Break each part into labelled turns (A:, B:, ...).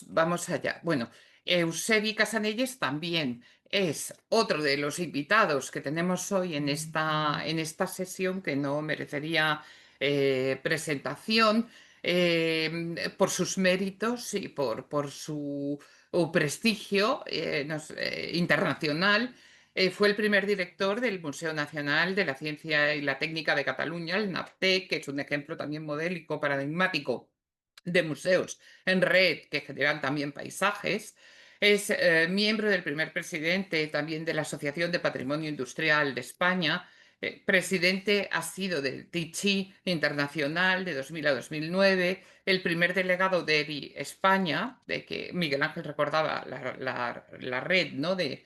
A: Vamos allá. Bueno, Eusebi Casanelles también es otro de los invitados que tenemos hoy en esta sesión que no merecería presentación por sus méritos y por su prestigio internacional. Fue el primer director del Museo Nacional de la Ciencia y la Técnica de Cataluña, el NAPTEC, que es un ejemplo también modélico, paradigmático de museos en red que generan también paisajes. Es miembro del primer presidente también de la Asociación de Patrimonio Industrial de España. Presidente ha sido del TICHI Internacional de 2000 a 2009, el primer delegado de ERI España, de que Miguel Ángel recordaba la red, ¿no? de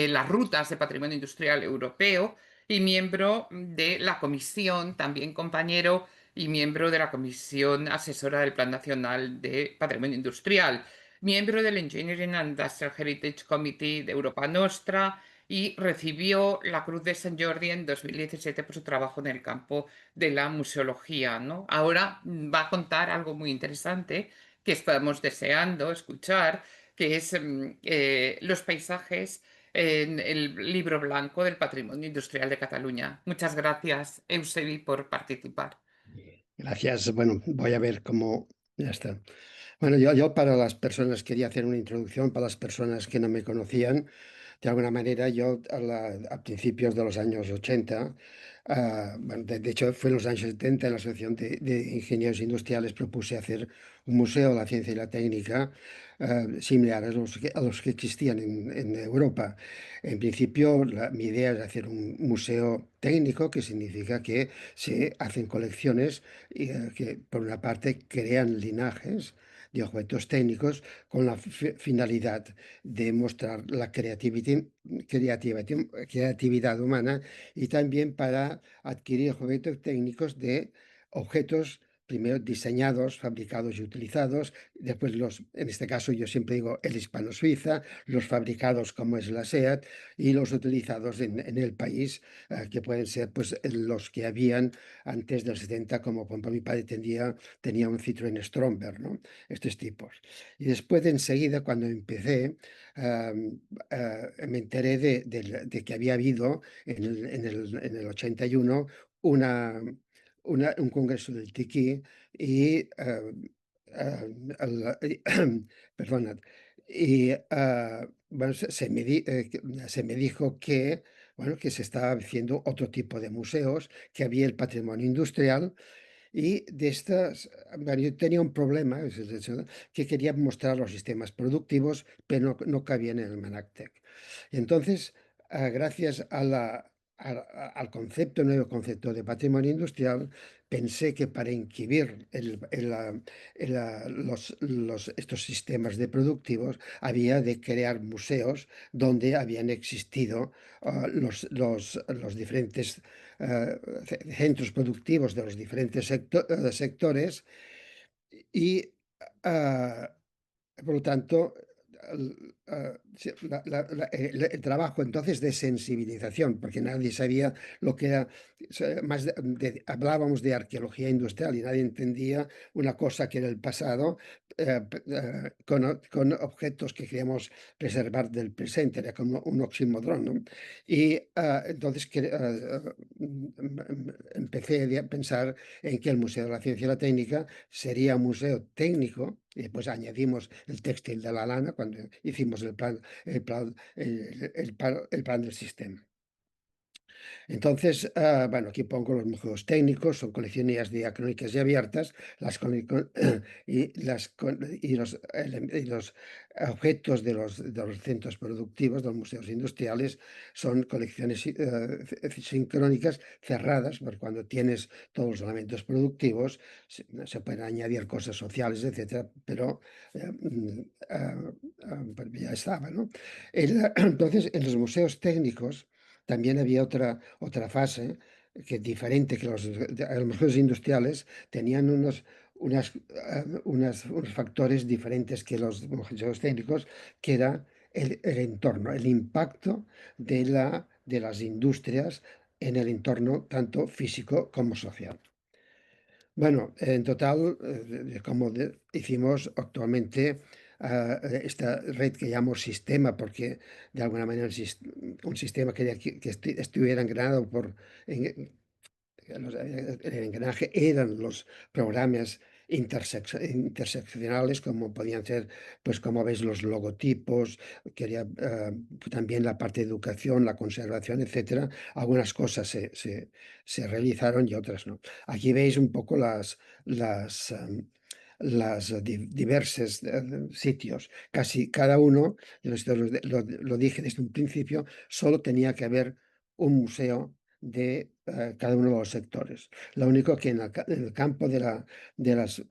A: las rutas de patrimonio industrial europeo, y miembro de la comisión, también compañero y miembro de la Comisión Asesora del Plan Nacional de Patrimonio Industrial, miembro del Engineering and Industrial Heritage Committee de Europa Nostra, y recibió la Cruz de Sant Jordi en 2017 por su trabajo en el campo de la museología, ¿no? Ahora va a contar algo muy interesante que estamos deseando escuchar, que es los paisajes en el Libro Blanco del Patrimonio Industrial de Cataluña. Muchas gracias, Eusebi, por participar.
B: Gracias. Bueno, voy a ver cómo ya está. Bueno, yo para las personas quería hacer una introducción para las personas que no me conocían. De alguna manera, yo a principios de los años 80, bueno, de hecho fue en los años 70 en la Asociación de Ingenieros Industriales propuse hacer un museo de la ciencia y la técnica similar a los que existían en Europa. En principio, mi idea es hacer un museo técnico, que significa que se hacen colecciones que, por una parte, crean linajes de objetos técnicos con la finalidad de mostrar la creatividad humana y también para adquirir juguetes técnicos de objetos primero diseñados, fabricados y utilizados, después en este caso yo siempre digo el hispano-suiza, los fabricados como es la SEAT y los utilizados en el país, que pueden ser pues los que habían antes del 70, como por ejemplo mi padre tenía un Citroën Stromberg, ¿no? Estos tipos. Y después enseguida cuando empecé, me enteré de que había habido en el 81 una, un congreso del Tiki y, perdona, y bueno, se me dijo que, bueno, que se estaba haciendo otro tipo de museos, que había el patrimonio industrial y de estas, bueno, yo tenía un problema, es decir, que quería mostrar los sistemas productivos, pero no cabían en el Manactec. Entonces, gracias al concepto, nuevo concepto de patrimonio industrial, pensé que para inhibir estos sistemas de productivos había de crear museos donde habían existido los diferentes centros productivos de los diferentes sectores y, ah, por lo tanto, sí, el trabajo entonces de sensibilización, porque nadie sabía lo que era, más hablábamos de arqueología industrial y nadie entendía una cosa que era el pasado, con objetos que queríamos preservar del presente, era como un oxímoron, ¿no? Y entonces empecé a pensar en que el Museo de la Ciencia y la Técnica sería un museo técnico, y después añadimos el textil de la lana cuando hicimos el plan del sistema. Entonces, bueno, aquí pongo los museos técnicos, son colecciones diacrónicas y abiertas, y los objetos de los centros productivos, de los museos industriales, son colecciones sincrónicas cerradas, porque cuando tienes todos los elementos productivos, se pueden añadir cosas sociales, etcétera, pero pues ya estaba, ¿no? Entonces, en los museos técnicos, también había otra fase que diferente que los museos industriales tenían unos factores diferentes que los museos técnicos, que era el entorno, el impacto de las industrias en el entorno tanto físico como social. Bueno, en total, hicimos actualmente esta red que llamo sistema, porque de alguna manera un sistema que estuviera engranado en, el engranaje eran los programas interseccionales, como podían ser, pues como veis, los logotipos, quería, también la parte de educación, la conservación, etcétera. Algunas cosas se realizaron y otras no. Aquí veis un poco las, diversos sitios. Casi cada uno, yo esto lo dije desde un principio, solo tenía que haber un museo de cada uno de los sectores. Lo único que en el campo de las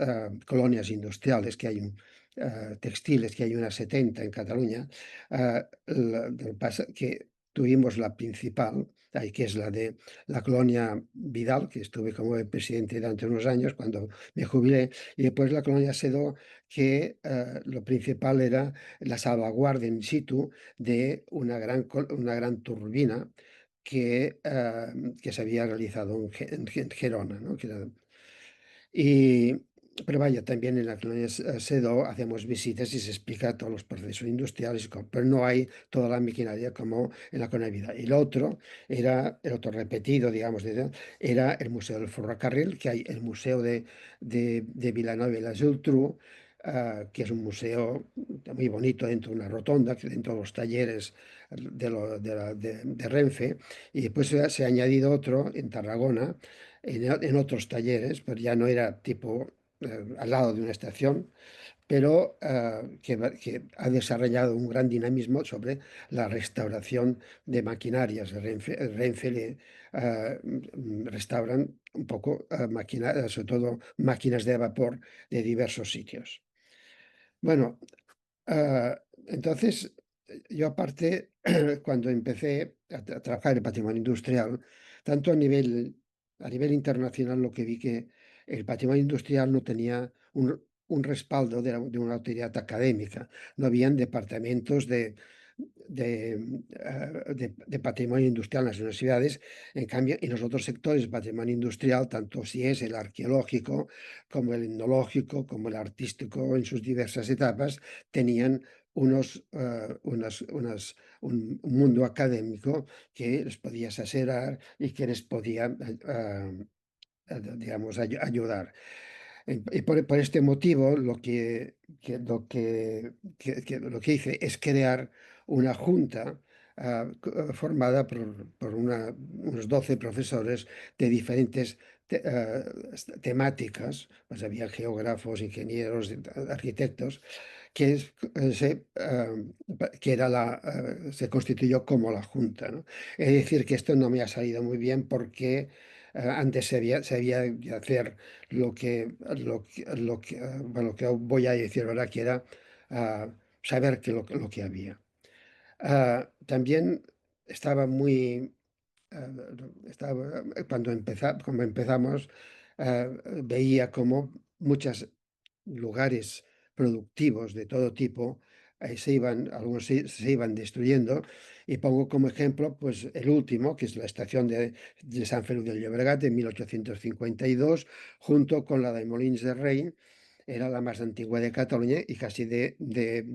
B: colonias industriales, que hay textiles, que hay unas 70 en Cataluña, lo que pasa que tuvimos la principal, ahí, que es la de la colonia Vidal, que estuve como presidente durante unos años cuando me jubilé, y después la colonia Sedó, que lo principal era la salvaguardia in situ de una gran turbina que se había realizado en Gerona, ¿no? Y, pero vaya, también en la colonia Sedó hacemos visitas y se explica todos los procesos industriales, pero no hay toda la maquinaria como en la colonia Vida. Y lo otro era, el otro repetido, digamos, era el Museo del Ferrocarril, que hay el Museo de Vilanova y la Geltrú, que es un museo muy bonito dentro de una rotonda, que dentro de los talleres de Renfe, y después se ha añadido otro en Tarragona, en otros talleres, pero ya no era tipo al lado de una estación, pero que ha desarrollado un gran dinamismo sobre la restauración de maquinarias. Renfe restauran un poco sobre todo máquinas de vapor de diversos sitios. Bueno, entonces, yo aparte, cuando empecé a trabajar en patrimonio industrial, tanto a nivel internacional, lo que vi que el patrimonio industrial no tenía un respaldo de una autoridad académica. No habían departamentos de patrimonio industrial en las universidades. En cambio, en los otros sectores de patrimonio industrial, tanto si es el arqueológico, como el etnológico, como el artístico en sus diversas etapas, tenían un mundo académico que les podía asesorar y que les podía, digamos, ayudar. Y por este motivo, lo que hice es crear una junta formada por unos 12 profesores de diferentes temáticas, pues había geógrafos, ingenieros, arquitectos, que era se constituyó como la Junta, ¿no? Es decir, que esto no me ha salido muy bien porque antes se había de hacer bueno, que voy a decir ahora, que era saber lo que había. También estaba muy cuando empezamos, veía como muchos lugares productivos de todo tipo algunos se iban destruyendo, y pongo como ejemplo pues el último, que es la estación de San Feliu del Llobregat de 1852, junto con la de Molins de Rei. Era la más antigua de Cataluña y casi de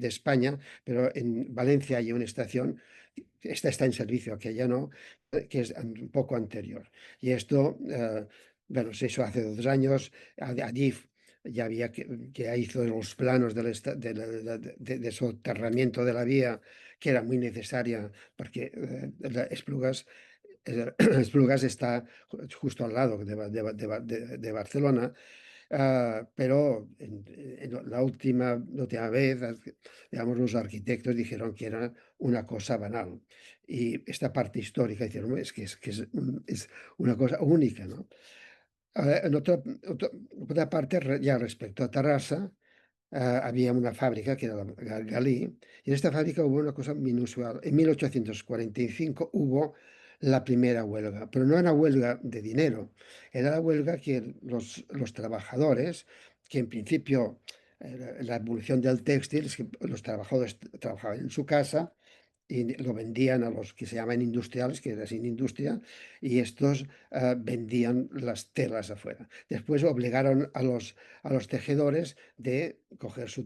B: España, pero en Valencia hay una estación, esta está en servicio, aquella no, que es un poco anterior. Y esto, bueno, se hizo hace 2 años. Adif ya había que hizo los planos de soterramiento de la vía, que era muy necesaria, porque Esplugas está justo al lado de Barcelona. Pero la última vez, digamos, los arquitectos dijeron que era una cosa banal. Y esta parte histórica dijeron: "No, es una cosa única, ¿no?". En otra parte, ya respecto a Tarrasa, había una fábrica que era la Galí, y en esta fábrica hubo una cosa inusual. En 1845 hubo la primera huelga, pero no era huelga de dinero, era la huelga que los trabajadores, que en principio la evolución del textil es que los trabajadores trabajaban en su casa y lo vendían a los que se llaman industriales, que era sin industria, y estos vendían las telas afuera. Después obligaron a los tejedores de coger su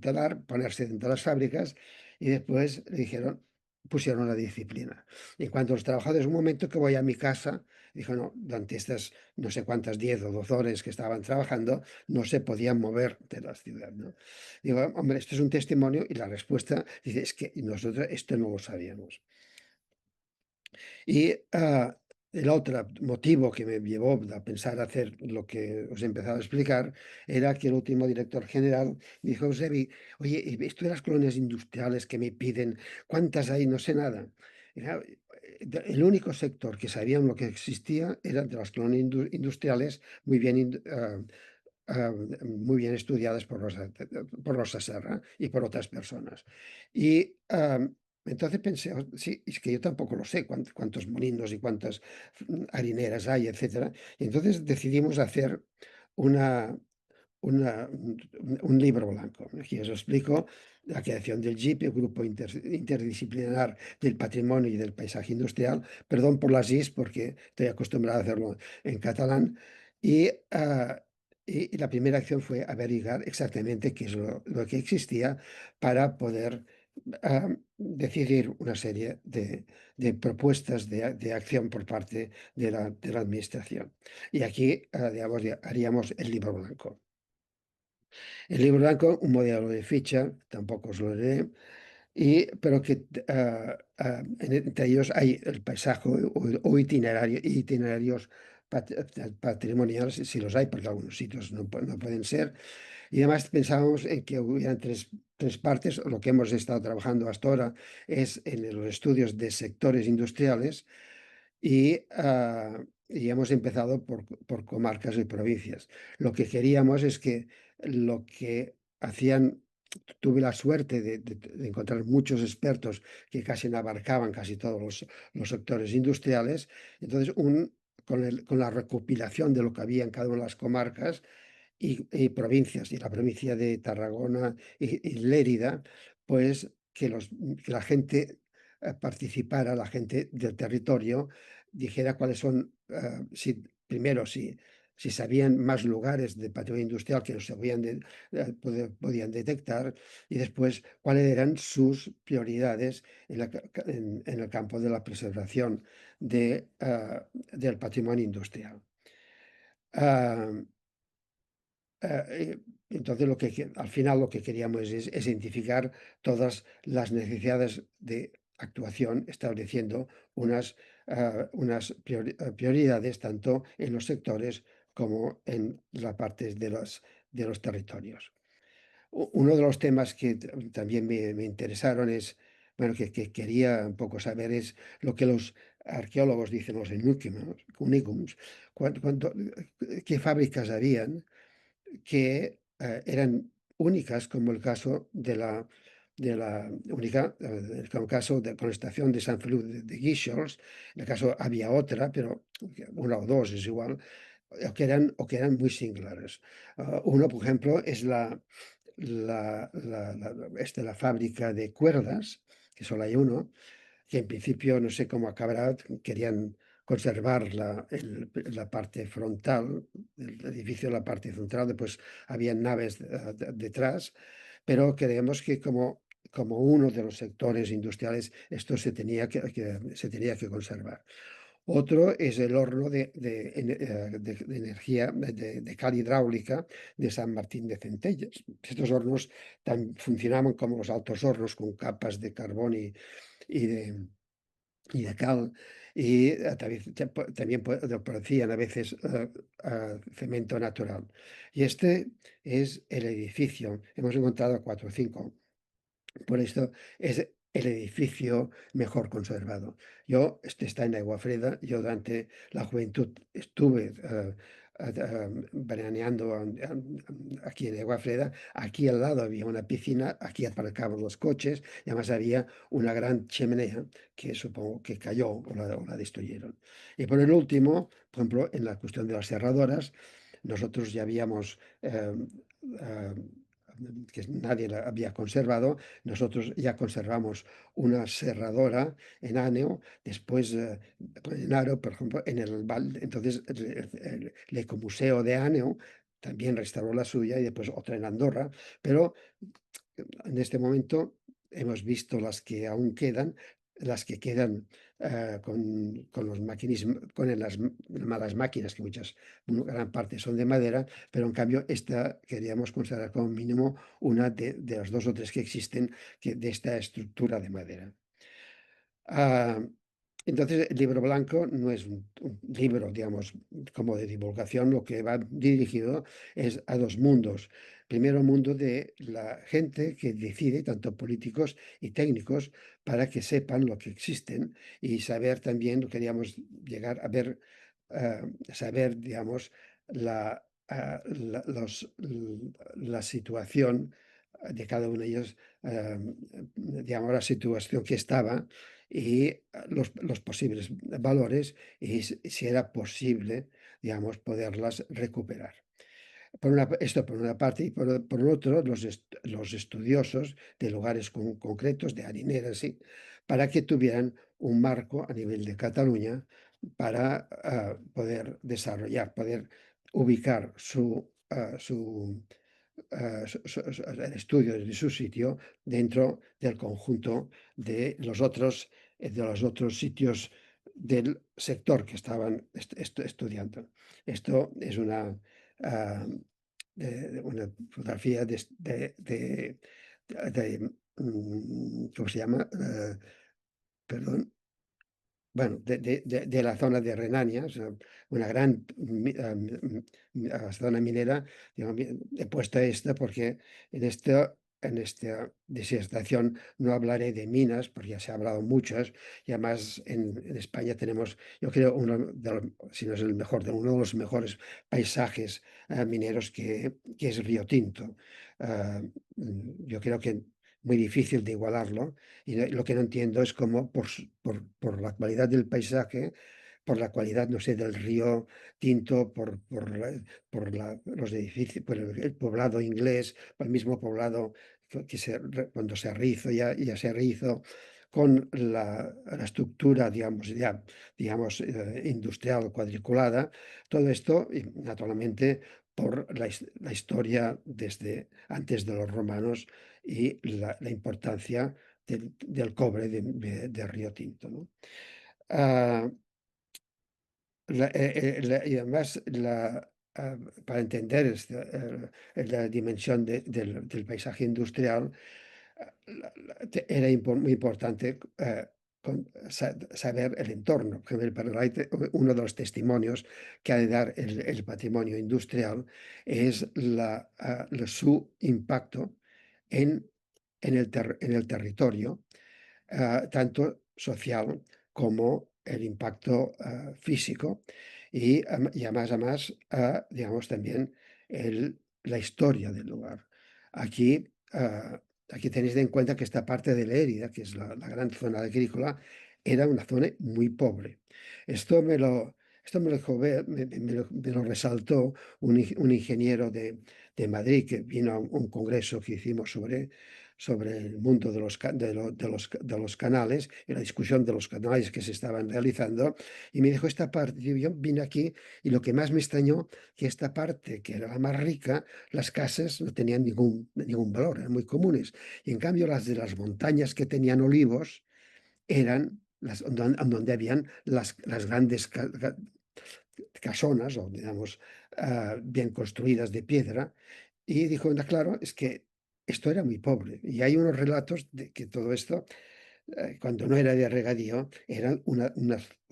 B: telar, ponerse dentro de las fábricas y después le dijeron, pusieron la disciplina. Y en cuanto a los trabajadores, un momento que voy a mi casa, dijo, no, durante estas no sé cuántas 10 o 12 horas que estaban trabajando, no se podían mover de la ciudad, ¿no? Digo, hombre, esto es un testimonio y la respuesta dice, es que nosotros esto no lo sabíamos. Y el otro motivo que me llevó a pensar hacer lo que os he empezado a explicar era que el último director general me dijo, Eusebi, oye, ¿y esto de las colonias industriales que me piden, ¿cuántas hay? No sé nada. Y claro, el único sector que sabían lo que existía era de las colonias industriales muy bien muy bien estudiadas por Rosa Serra y por otras personas. Y entonces pensé, "Oh, sí, es que yo tampoco lo sé cuántos molinos y cuántas harineras hay, etcétera". Y entonces decidimos hacer una, un libro blanco. Aquí os explico la creación del GIP, el Grupo Interdisciplinar del Patrimonio y del Paisaje Industrial. Perdón por las is, porque estoy acostumbrado a hacerlo en catalán. Y, y la primera acción fue averiguar exactamente qué es lo que existía para poder decidir una serie de propuestas de acción por parte de la Administración. Y aquí, digamos, haríamos el libro blanco. El libro blanco, un modelo de ficha, tampoco os lo leeré, pero que entre ellos hay el paisaje o itinerarios patrimoniales, si los hay, porque algunos sitios no pueden ser. Y además pensábamos en que hubieran tres partes. Lo que hemos estado trabajando hasta ahora es en los estudios de sectores industriales y hemos empezado por comarcas y provincias. Lo que queríamos es que lo que hacían, tuve la suerte de encontrar muchos expertos que casi abarcaban casi todos los sectores industriales. Entonces, con la recopilación de lo que había en cada una de las comarcas y provincias, y la provincia de Tarragona y Lérida, pues que la gente participara, la gente del territorio, dijera cuáles son, primero, si sabían más lugares de patrimonio industrial que no se podían detectar, y después cuáles eran sus prioridades en el campo de la preservación del patrimonio industrial. Ah, entonces, al final lo que queríamos es identificar todas las necesidades de actuación, estableciendo unas prioridades tanto en los sectores como en la parte de los territorios. Uno de los temas que también me interesaron es, bueno, que quería un poco saber es lo que los arqueólogos dicen, los unicums, qué fábricas habían que eran únicas, como el caso como caso con la estación de San Feliu de Guíxols. En el caso había otra, pero una o dos es igual, o que eran muy singulares. Uno, por ejemplo, es la fábrica de cuerdas, que solo hay uno, que en principio no sé cómo acabará, querían conservar la parte frontal del edificio, la parte central, después había naves detrás, pero creemos que como uno de los sectores industriales esto se tenía que conservar. Otro es el horno de energía de cal hidráulica de San Martín de Centelles. Estos hornos funcionaban como los altos hornos con capas de carbón y de cal, y también producían a veces cemento natural. Y este es el edificio. Hemos encontrado cuatro o cinco. Por esto es el edificio mejor conservado. Este está en Aiguafreda. Yo durante la juventud estuve veraneando aquí en Aiguafreda. Aquí al lado había una piscina, aquí aparcaban los coches y además había una gran chimenea que supongo que cayó o la destruyeron. Y por el último, por ejemplo, en la cuestión de las cerradoras, nosotros ya habíamos que nadie la había conservado. Nosotros ya conservamos una serradora en Àneu, después en Aro, por ejemplo, entonces el Ecomuseo de Àneu también restauró la suya y después otra en Andorra, pero en este momento hemos visto las que aún quedan, las que quedan con los con las malas máquinas, que gran parte son de madera, pero en cambio esta queríamos considerar como mínimo una de las dos o tres que existen de esta estructura de madera. Ah, entonces, el libro blanco no es un libro, digamos, como de divulgación, lo que va dirigido es a dos mundos. Primero, el mundo de la gente que decide, tanto políticos y técnicos, para que sepan lo que existen y saber también, queríamos llegar a ver, saber, digamos, la situación de cada uno de ellos, digamos, la situación que estaba y los posibles valores y si era posible, digamos, poderlas recuperar. Esto por una parte y por otro, los estudiosos de lugares concretos, de harineras, sí, para que tuvieran un marco a nivel de Cataluña para poder desarrollar, poder ubicar el estudio de su sitio dentro del conjunto de los otros sitios del sector que estaban estudiando. Esto es ah, una fotografía ¿cómo se llama? Perdón, bueno, de la zona de Renania, o sea, una gran zona minera. Digo, he puesto esta porque en esta disertación no hablaré de minas, porque ya se ha hablado muchas, y además en España tenemos, yo creo, si no es el mejor, uno de los mejores paisajes mineros que es Río Tinto. Ah, yo creo que muy difícil de igualarlo. Y lo que no entiendo es cómo, por la cualidad del paisaje, por la cualidad, no sé, del río Tinto, los edificios, por el poblado inglés, por el mismo poblado cuando se rehizo, ya se rehizo, con la estructura, digamos, industrial cuadriculada, todo esto, y naturalmente, por la historia desde antes de los romanos y la importancia del cobre de Río Tinto, ¿no? Ah, y además, para entender la dimensión del paisaje industrial, era muy importante saber el entorno. Por ejemplo, para uno de los testimonios que ha de dar el patrimonio industrial es su impacto en, en el territorio, tanto social como el impacto físico y a más, digamos, también la historia del lugar. Aquí, aquí tenéis en cuenta que esta parte de Lérida, que es la gran zona agrícola, era una zona muy pobre. Esto esto me lo, dijo me lo resaltó un ingeniero de Madrid que vino a un congreso que hicimos sobre el mundo de los canales y la discusión de los canales que se estaban realizando, y me dijo esta parte. Yo vine aquí y lo que más me extrañó, que esta parte, que era la más rica, las casas no tenían ningún valor, eran muy comunes, y en cambio las de las montañas que tenían olivos eran donde habían las grandes casonas, o digamos, bien construidas de piedra, y dijo, "No, claro, es que esto era muy pobre". Y hay unos relatos de que todo esto, cuando no era de regadío, era una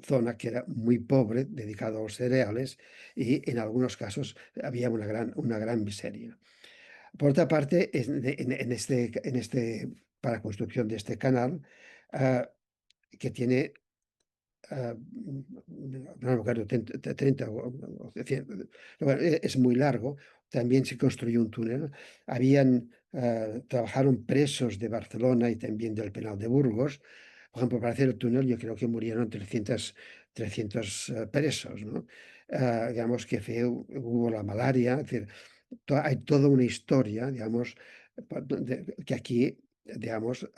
B: zona que era muy pobre, dedicada a los cereales, y en algunos casos había una gran miseria. Por otra parte, para construcción de este canal, ah, que tiene no me acuerdo, 30 o 100, bueno, es muy largo. También se construyó un túnel. Trabajaron presos de Barcelona y también del penal de Burgos. Por ejemplo, para hacer el túnel yo creo que murieron 300 presos, ¿no? Digamos que hubo la malaria, es decir, hay toda una historia, digamos, que aquí, digamos,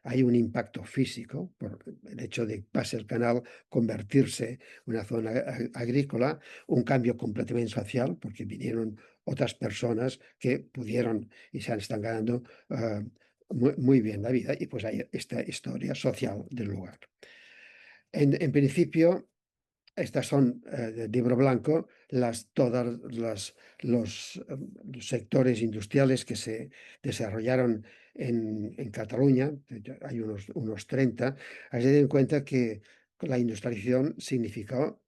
B: hay un impacto físico por el hecho de que pase el canal, convertirse una zona agrícola, un cambio completamente social, porque vinieron otras personas que pudieron y se están ganando muy bien la vida, y pues hay esta historia social del lugar. En principio, estas son, del libro blanco, todas los sectores industriales que se desarrollaron en Cataluña. Hay unos 30. Hay que tener en cuenta que la industrialización significó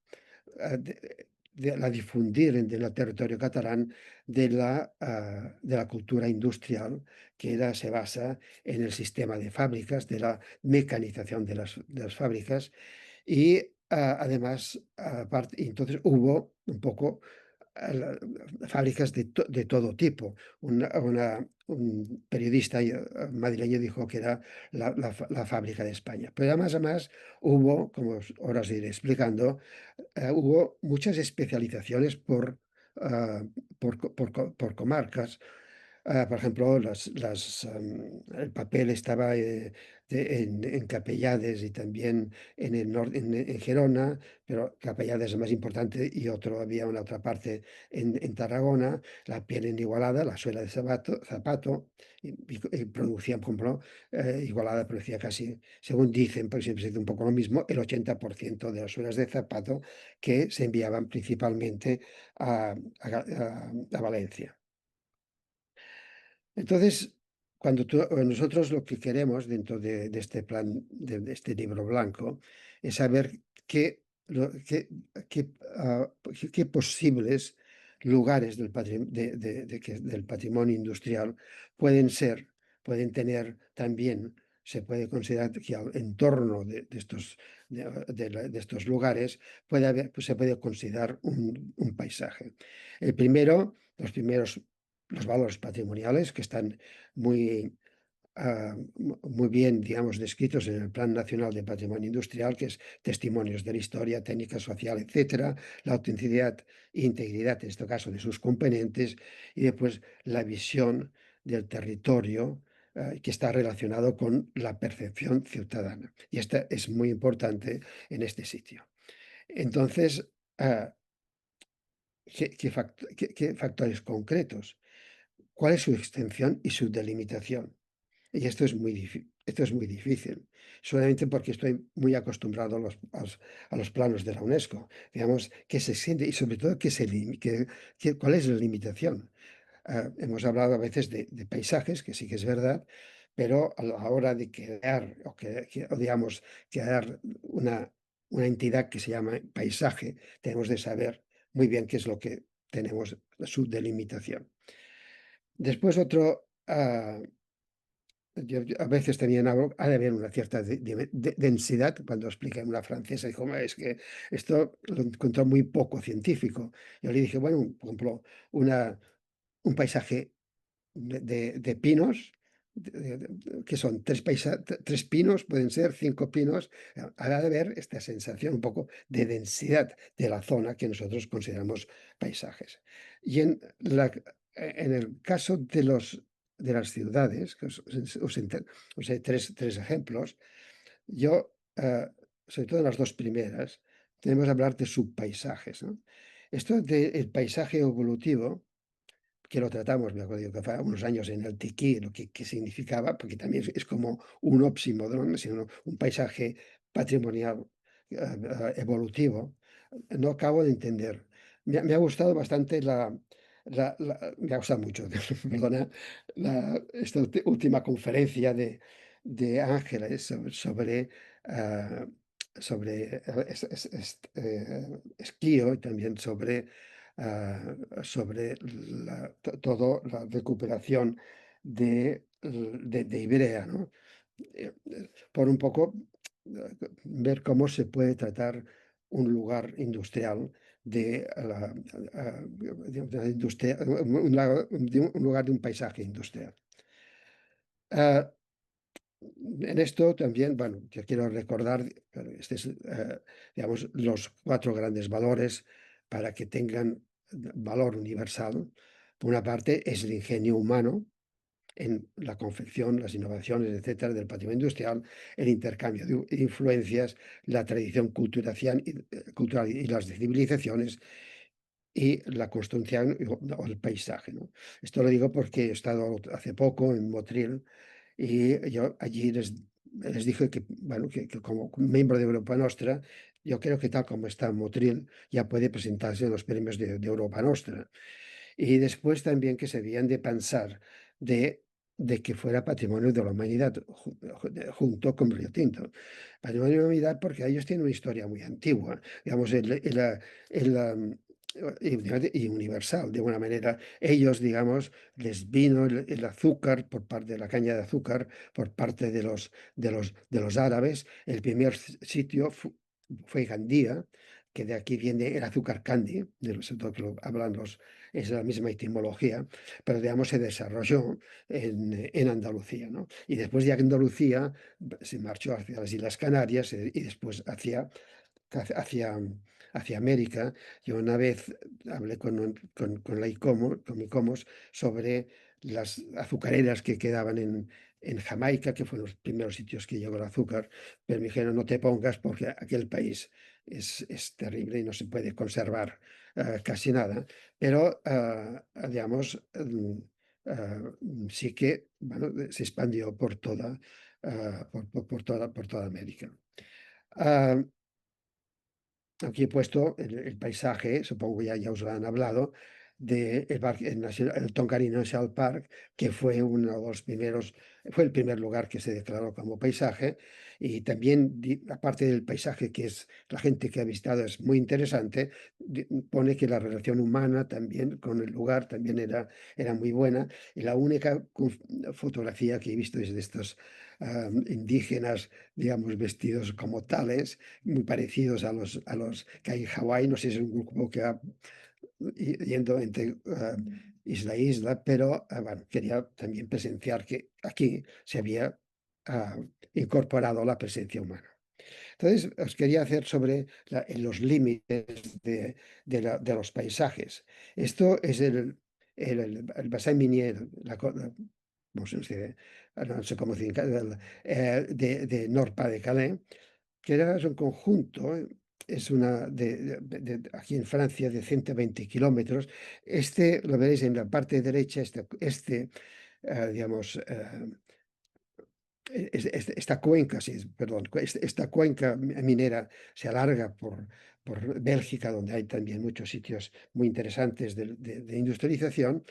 B: la difundir en el territorio catalán de la cultura industrial, que se basa en el sistema de fábricas, de la mecanización de las fábricas y, además, entonces hubo un poco, fábricas de todo tipo. Un periodista madrileño dijo que era la fábrica de España. Pero además hubo, como ahora os iré explicando, hubo muchas especializaciones ah, por comarcas. Por ejemplo, el papel estaba en Capellades y también en Gerona, pero Capellades es más importante y había una otra parte en Tarragona, la piel en Igualada, la suela de zapato, y producían, por ejemplo, Igualada producía casi, según dicen, porque siempre se dice un poco lo mismo, el 80% de las suelas de zapato que se enviaban principalmente a Valencia. Entonces, nosotros lo que queremos dentro de este plan, de este libro blanco, es saber qué posibles lugares del patrimonio industrial pueden ser, pueden tener también. Se puede considerar que al entorno de estos lugares pues se puede considerar un paisaje. Los primeros, los valores patrimoniales, que están muy, muy bien, digamos, descritos en el Plan Nacional de Patrimonio Industrial, que es testimonios de la historia, técnica social, etcétera, la autenticidad e integridad, en este caso, de sus componentes, y después la visión del territorio, que está relacionado con la percepción ciudadana. Y esta es muy importante en este sitio. Entonces, ¿qué factores concretos? ¿Cuál es su extensión y su delimitación? Y esto es muy difícil, solamente porque estoy muy acostumbrado a los planos de la UNESCO. Digamos, que se siente y sobre todo cuál es la limitación. Hemos hablado a veces de paisajes, que sí que es verdad, pero a la hora de crear o digamos, crear una entidad que se llama paisaje, tenemos de saber muy bien qué es lo que tenemos, su delimitación. Después a veces también ha de haber una cierta densidad. Cuando expliqué a una francesa, dijo: "Ma, es que esto lo encontró muy poco científico". Yo le dije: "Bueno, por ejemplo, un paisaje de pinos, que son tres pinos, pueden ser 5 pinos". Ha de haber esta sensación un poco de densidad de la zona que nosotros consideramos paisajes. Y en el caso de las ciudades, que os sé tres ejemplos. Yo, sobre todo en las dos primeras, tenemos que hablar de subpaisajes, ¿no? Esto del paisaje evolutivo, que lo tratamos, me acuerdo que fue unos años en el Tiki, qué significaba, porque también es como un oxímoron, sino un paisaje patrimonial, evolutivo. No acabo de entender. Me ha gustado bastante me ha gustado mucho, perdona, esta última conferencia de Ángeles sobre esquío, y también sobre toda la recuperación de Ibrea, ¿no? Por un poco, ver cómo se puede tratar un lugar industrial un lugar de un paisaje industrial. Ah, en esto también, bueno, yo quiero recordar, digamos, los 4 grandes valores para que tengan valor universal. Por una parte, es el ingenio humano, en la confección, las innovaciones, etcétera, del patrimonio industrial, el intercambio de influencias, la tradición cultural y las civilizaciones y la construcción o el paisaje, ¿no? Esto lo digo porque he estado hace poco en Motril y yo allí les dije que, bueno, que como miembro de Europa Nostra, yo creo que tal como está Motril, ya puede presentarse en los premios de Europa Nostra. Y después también que se habían de pensar de que fuera patrimonio de la humanidad junto con Río Tinto. Patrimonio de la humanidad porque ellos tienen una historia muy antigua, digamos, y universal, de alguna manera. Ellos, digamos, les vino el azúcar por parte de la caña de azúcar, por parte de los árabes. El primer sitio fue Gandía, que de aquí viene el azúcar candy, de los que lo hablan es la misma etimología, pero digamos se desarrolló en Andalucía, ¿no? Y después de Andalucía se marchó hacia las Islas Canarias y después hacia, hacia América. Yo una vez hablé con la con ICOMOS sobre las azucareras que quedaban en Jamaica, que fueron los primeros sitios que llegó el azúcar, pero me dijeron no te pongas porque aquel país es terrible y no se puede conservar casi nada, pero digamos, sí que bueno, se expandió por toda América. Ah, Aquí he puesto el paisaje, supongo que ya os lo han hablado, el Tongariro National Park, que fue uno de los primeros, fue el primer lugar que se declaró como paisaje, y también, aparte del paisaje, que es la gente que ha visitado es muy interesante, pone que la relación humana también con el lugar también era muy buena, y la única fotografía que he visto es de estos indígenas, digamos, vestidos como tales, muy parecidos a los que hay en Hawái. No sé si es un grupo que va yendo entre isla a isla, pero bueno, quería también presenciar que aquí se había ah, incorporado la presencia humana. Entonces, os quería hacer sobre en los límites de los paisajes. Esto es el bassin minier, no sé, no sé cómo decir, de Nord-Pas-de-Calais, que era es un conjunto, es aquí en Francia de 120 kilómetros. Lo veréis en la parte derecha, digamos, esta cuenca, sí, perdón, esta cuenca minera se alarga por Bélgica, donde hay también muchos sitios muy interesantes de industrialización.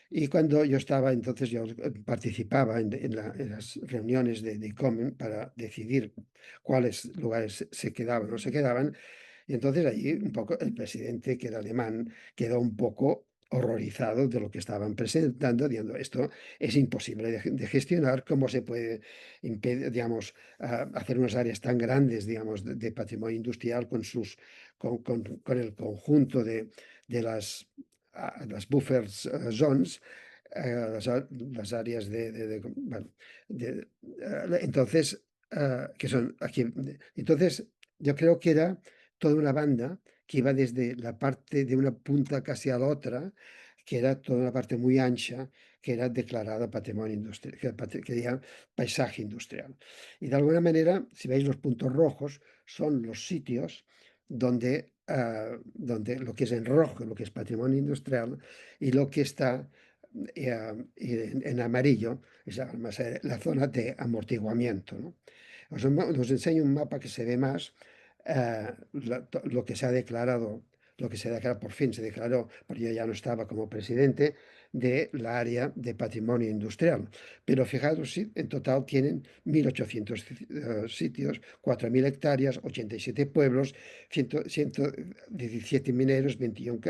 B: Y cuando yo estaba, entonces yo participaba en las reuniones de ICOMEN para decidir cuáles lugares se quedaban o no se quedaban. Y entonces allí un poco el presidente, que era alemán, quedó un poco horrorizado de lo que estaban presentando, diciendo esto es imposible de gestionar, cómo se puede digamos, hacer unas áreas tan grandes, digamos, de patrimonio industrial con el conjunto de las buffers zones, las áreas bueno, entonces, que son aquí. Entonces, yo creo que era toda una banda que iba desde la parte de una punta casi a la otra, que era toda una parte muy ancha, que era declarada patrimonio industrial, que era paisaje industrial. Y de alguna manera, si veis los puntos rojos, son los sitios donde lo que es en rojo, lo que es patrimonio industrial, y lo que está en amarillo es la zona de amortiguamiento, ¿no? Os enseño un mapa que se ve más lo que se ha declarado, por fin se declaró, porque yo ya no estaba como presidente, de la área de patrimonio industrial. Pero fijaros, sí, en total tienen 1.800 sitios, 4.000 hectáreas, 87 pueblos, 117 mineros, 21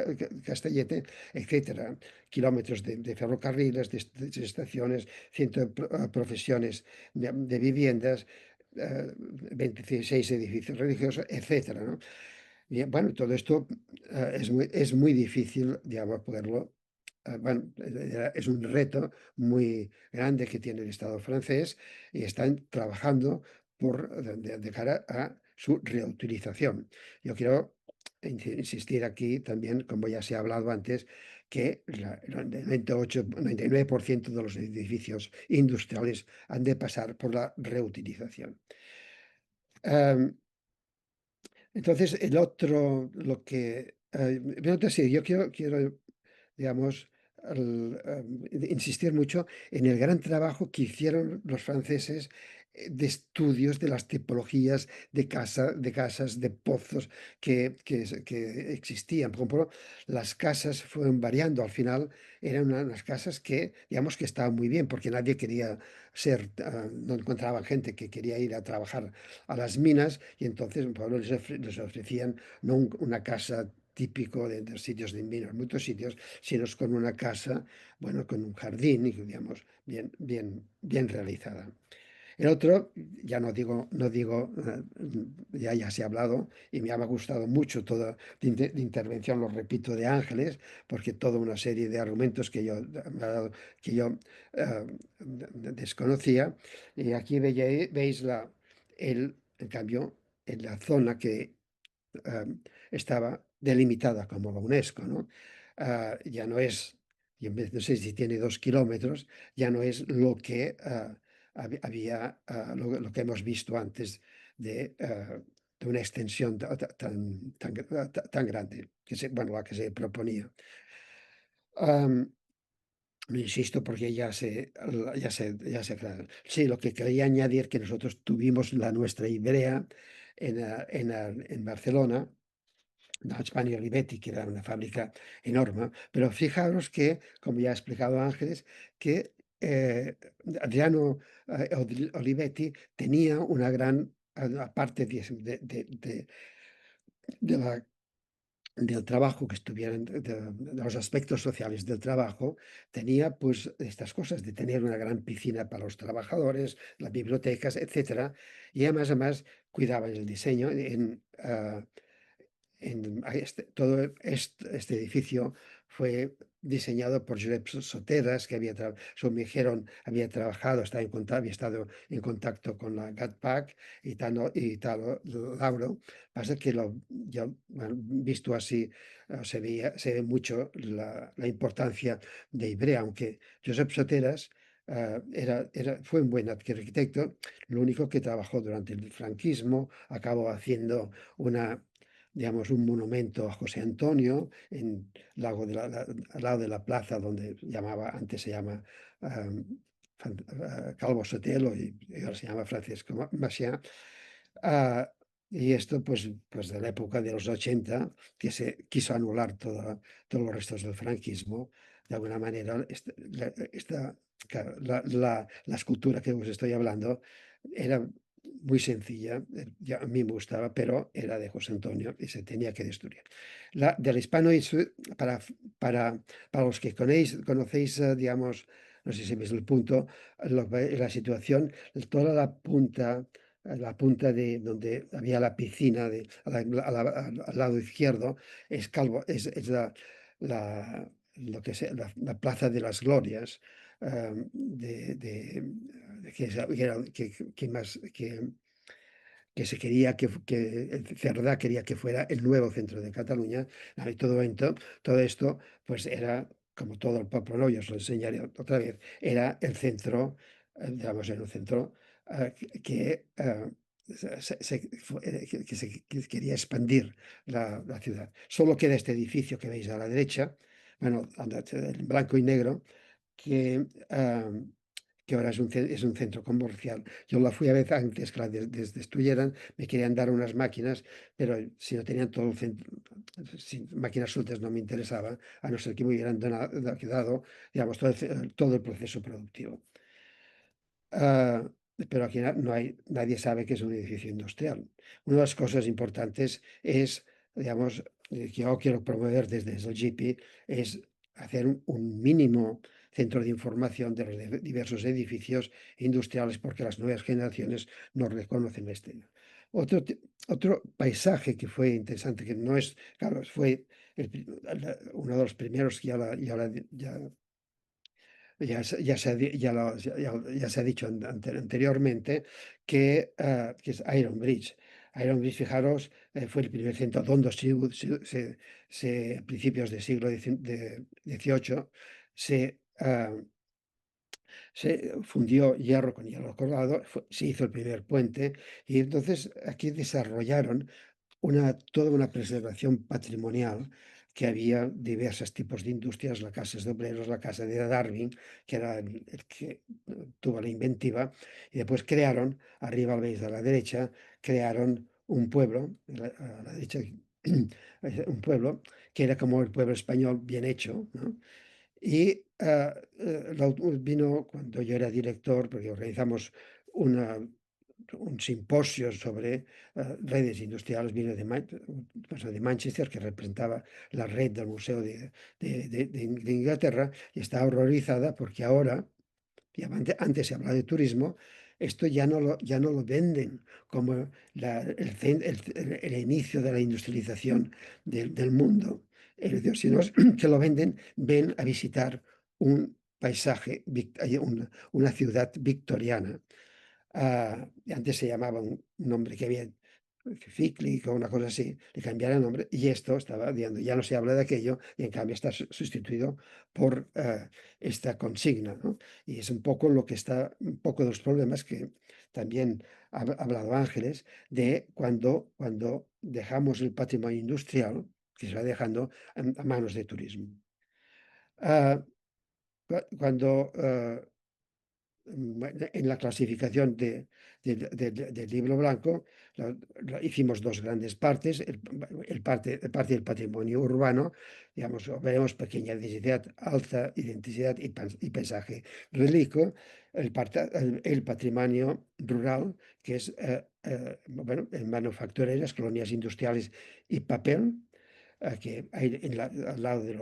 B: castellete, etcétera. Kilómetros de ferrocarriles, de estaciones, 100 profesiones de viviendas, 26 edificios religiosos, etcétera, ¿no? Y bueno, todo esto es muy difícil, digamos, poderlo. Bueno, es un reto muy grande que tiene el Estado francés y están trabajando de cara a su reutilización. Yo quiero insistir aquí también, como ya se ha hablado antes, que el 98, 99% de los edificios industriales han de pasar por la reutilización. Em, entonces, el otro, lo que, sí, yo quiero digamos, insistir mucho en el gran trabajo que hicieron los franceses de estudios de las tipologías de casas, de pozos que existían. Por ejemplo, las casas fueron variando. Al final eran unas casas que, digamos, que estaban muy bien, porque nadie quería no encontraban gente que quería ir a trabajar a las minas, y entonces bueno, les ofrecían no una casa típico de los sitios de minas, muchos sitios, sino es con una casa, bueno, con un jardín y, digamos, bien realizada. El otro, ya no digo, ya se ha hablado y me ha gustado mucho toda de intervención, lo repito, de Ángeles, porque toda una serie de argumentos que yo desconocía. Y aquí veis en cambio, en la zona que estaba delimitada como la UNESCO, ¿no? Ya no es, y en vez, no sé si tiene 2 kilómetros, ya no es lo que había, lo que hemos visto antes de una extensión tan grande, bueno, la que se proponía. Am, Insisto, porque claro. Sí, lo que quería añadir que nosotros tuvimos la nuestra Ibrea en Barcelona, Dutchman y Olivetti, que era una fábrica enorme, pero fijaros que, como ya ha explicado Ángeles, que Adriano Olivetti tenía una gran, aparte de la del trabajo que estuvieran, de los aspectos sociales del trabajo, tenía pues estas cosas de tener una gran piscina para los trabajadores, las bibliotecas, etcétera, y además cuidaba el diseño todo este edificio fue diseñado por Josep Soteras, que según me dijeron, había trabajado, había estado en contacto con la GATPAC y tal Lauro. Pasa que bueno, visto así, se ve mucho la importancia de Ibrea, aunque Josep Soteras fue un buen arquitecto. Lo único que trabajó durante el franquismo, acabó haciendo digamos, un monumento a José Antonio al lado de la plaza donde antes se llama Calvo Sotelo y ahora se llama Francisco Macià. Ah, y esto, pues de la época de los 80, que se quiso anular todos los restos del franquismo. De alguna manera, claro, la escultura que os estoy hablando era muy sencilla, a mí me gustaba, pero era de José Antonio y se tenía que destruir. Del hispano, para, para los que conocéis, digamos, no sé si veis el punto, la situación, toda la punta de donde había la piscina al lado izquierdo es lo que la Plaza de las Glorias, que más que se quería que Cerdá quería que fuera el nuevo centro de Cataluña. Y todo esto, pues era, como todo el pueblo, ¿no? Yo os lo enseñaré otra vez, era el centro, digamos, en un centro que quería expandir la ciudad. Solo queda este edificio que veis a la derecha, bueno, en blanco y negro, que, ah, que ahora es un centro comercial. Yo la fui a ver antes que la destruyeran, me querían dar unas máquinas, pero si no tenían todo el centro, si máquinas sueltas no me interesaba, a no ser que me hubieran dado, digamos, todo el proceso productivo. Ah, pero aquí nadie sabe que es un edificio industrial. Una de las cosas importantes es, digamos, que yo quiero promover desde el GP, es hacer un mínimo centro de información de los diversos edificios industriales, porque las nuevas generaciones no reconocen este. Otro paisaje que fue interesante, que no es, claro, fue uno de los primeros que ya se ha dicho anteriormente, que es Iron Bridge. Iron Bridge, fijaros, fue el primer centro donde a principios del siglo XVIII se fundió hierro con hierro colado, se hizo el primer puente y entonces aquí desarrollaron toda una preservación patrimonial que había diversos tipos de industrias, la casa de obreros, la casa de Darwin, que era el que tuvo la inventiva, y después crearon, arriba veis a la derecha, crearon un pueblo, a la derecha, un pueblo que era como el pueblo español bien hecho, ¿no? Y vino cuando yo era director, porque organizamos una, un simposio sobre redes industriales, vino una persona de Manchester que representaba la red del Museo de Inglaterra y está horrorizada porque ahora, y antes se hablaba de turismo, esto ya no lo venden como el inicio de la industrialización del mundo, sino que lo venden, ven a visitar un paisaje, una ciudad victoriana. Antes se llamaba un nombre que había, Ciclic o una cosa así, le cambiaron el nombre y esto estaba diciendo, ya no se habla de aquello y en cambio está sustituido por esta consigna, ¿no? Y es un poco lo que está, un poco de los problemas que también ha hablado Ángeles, de cuando dejamos el patrimonio industrial, que se va dejando a manos de turismo. Ah, Cuando en la clasificación del libro blanco hicimos dos grandes partes, parte del patrimonio urbano, digamos, veremos pequeña densidad, alta identidad y paisaje relicto, el patrimonio rural, que es bueno, en manufactureras, colonias industriales y papel, que hay al lado de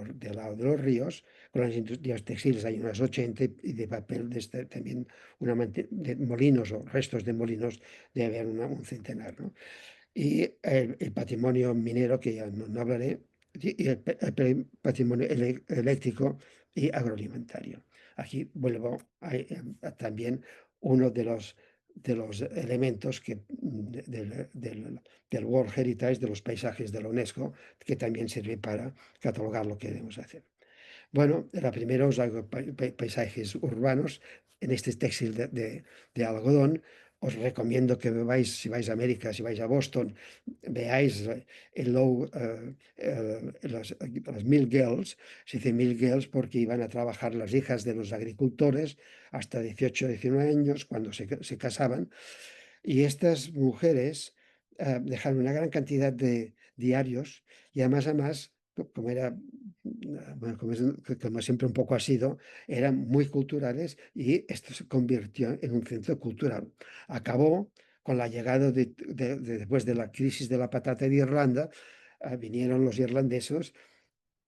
B: los ríos, con las industrias textiles hay unas 80 y de papel también de molinos o restos de molinos debe haber un centenar, ¿no? Y el patrimonio minero, que ya no hablaré, y el patrimonio eléctrico y agroalimentario. Aquí vuelvo también uno de los elementos del World Heritage, de los paisajes de la UNESCO, que también sirve para catalogar lo que debemos hacer. Bueno, la primera os hago paisajes urbanos en este textil de algodón. Os recomiendo que veáis, si vais a América, si vais a Boston, veáis las Mill Girls. Se dice Mill Girls porque iban a trabajar las hijas de los agricultores hasta 18 o 19 años cuando se casaban. Y estas mujeres dejaron una gran cantidad de diarios y además, como era, bueno, como siempre un poco ha sido, eran muy culturales y esto se convirtió en un centro cultural. Acabó con la llegada después de la crisis de la patata de Irlanda, vinieron los irlandeses,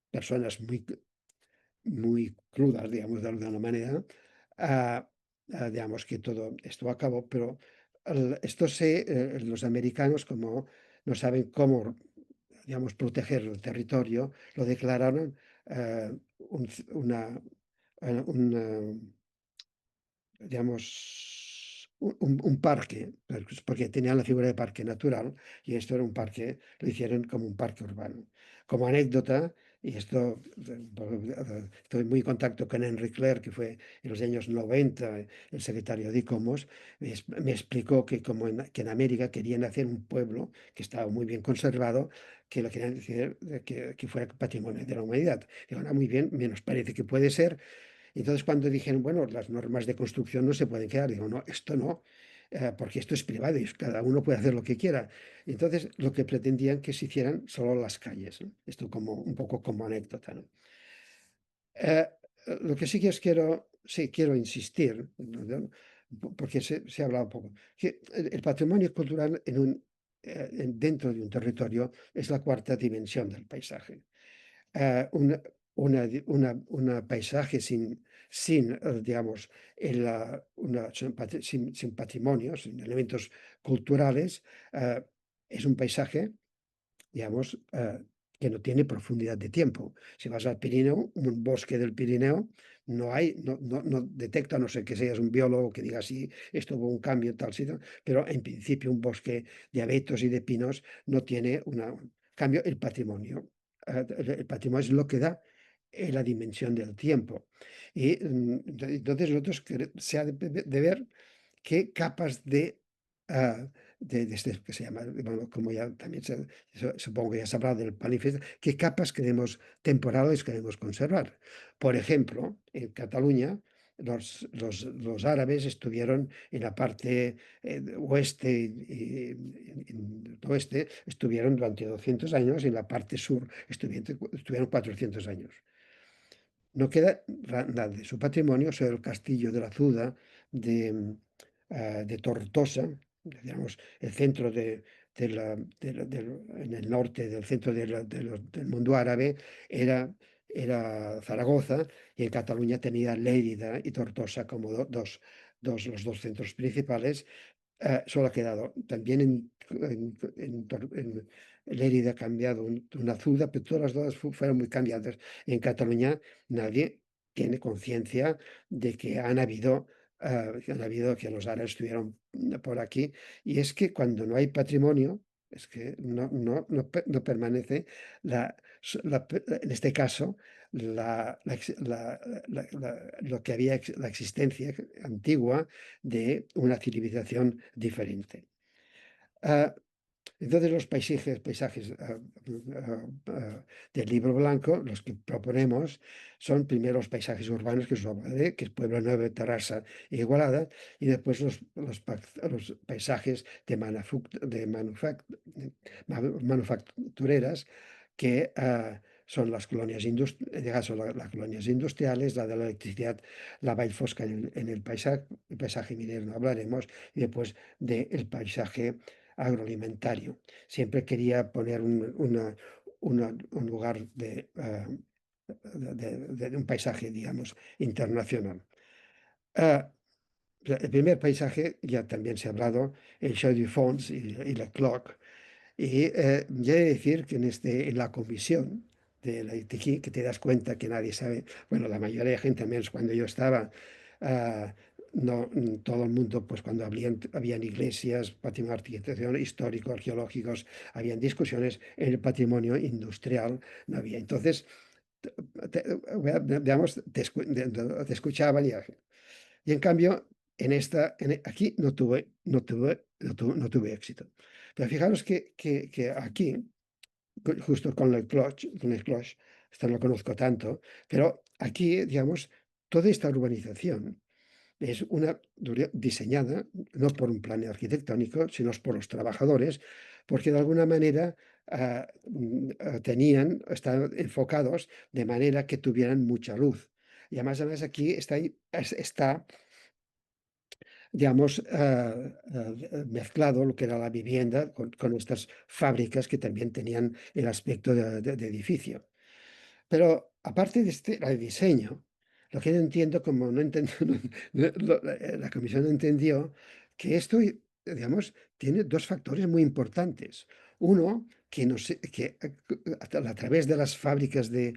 B: personas muy crudas, digamos, de alguna manera, digamos que todo esto acabó, pero los americanos, como no saben cómo, digamos, proteger el territorio, lo declararon una, digamos, un parque, porque tenían la figura de parque natural y esto era un parque, lo hicieron como un parque urbano. Como anécdota, y esto, estoy muy en contacto con Henry Clare, que fue en los años 90 el secretario de ICOMOS, me explicó que como que en América querían hacer un pueblo que estaba muy bien conservado, que lo querían decir que fuera patrimonio de la humanidad. Digo, muy bien, menos parece que puede ser. Entonces, cuando dijeron, bueno, las normas de construcción no se pueden quedar, digo, no, esto no, porque esto es privado y cada uno puede hacer lo que quiera. Entonces, lo que pretendían que se hicieran solo las calles, ¿no? Esto como un poco como anécdota, ¿no? Eh, lo que sí que quiero insistir, ¿no? Porque se ha hablado un poco, que el patrimonio cultural dentro de un territorio es la cuarta dimensión del paisaje. eh, un paisaje digamos, sin patrimonio, sin elementos culturales, es un paisaje, digamos, que no tiene profundidad de tiempo. Si vas al Pirineo, un bosque del Pirineo, no detecta, a no sé que seas un biólogo que diga sí, esto hubo un cambio en tal sitio, pero en principio un bosque de abetos y de pinos no tiene una cambio el patrimonio. El patrimonio es lo que da la dimensión del tiempo. Y entonces nosotros se ha de ver qué capas de este que se llama, bueno, como ya también supongo que ya se ha hablado del manifiesto, qué capas queremos temporales queremos conservar. Por ejemplo, en Cataluña, los árabes estuvieron en la parte oeste y oeste, estuvieron durante 200 años, y en la parte sur estuvieron 400 años. No queda nada de su patrimonio, sobre el castillo de la Zuda, de Tortosa, digamos, el centro en el norte del centro del mundo árabe era Zaragoza, y en Cataluña tenía Lérida y Tortosa como los dos centros principales. Solo ha quedado también en Lérida ha cambiado una Azuda, pero todas las dos fueron muy cambiadas. En Cataluña nadie tiene conciencia de que han habido que los árabes estuvieron por aquí. Y es que cuando no hay patrimonio, es que no permanece en este caso lo que había, la existencia antigua de una civilización diferente. Ah, entonces los paisajes del libro blanco, los que proponemos, son primero los paisajes urbanos, que es que es Puebla Nueva, Terrassa e Igualada, y después los paisajes manufactureras, que son las colonias, las colonias industriales, la de la electricidad, la Vall Fosca en el paisaje minero no hablaremos, y después del paisaje agroalimentario. Siempre quería poner un lugar de un paisaje, digamos, internacional. Ah, el primer paisaje, ya también se ha hablado, el Chau du Fons y la Cloc. Y ya he de decir que en la comisión de la ITQ, que te das cuenta que nadie sabe, bueno, la mayoría de gente, al menos cuando yo estaba, ah, no, todo el mundo, pues cuando habían iglesias, patrimonio de arquitectura histórico, arqueológicos, habían discusiones. En el patrimonio industrial no había. Entonces, digamos, te escuchaban y en cambio, aquí no tuve éxito. Pero fijaros que aquí, justo con el Cloche, esto no lo conozco tanto, pero aquí, digamos, toda esta urbanización es diseñada no por un plan arquitectónico, sino por los trabajadores, porque de alguna manera estaban enfocados de manera que tuvieran mucha luz. Y además aquí está digamos, mezclado lo que era la vivienda con estas fábricas que también tenían el aspecto de edificio. Pero aparte de el diseño, lo que no entiendo, como no entiendo, la comisión no entendió que esto, digamos, tiene dos factores muy importantes. Uno, que, no sé, que a través de las fábricas de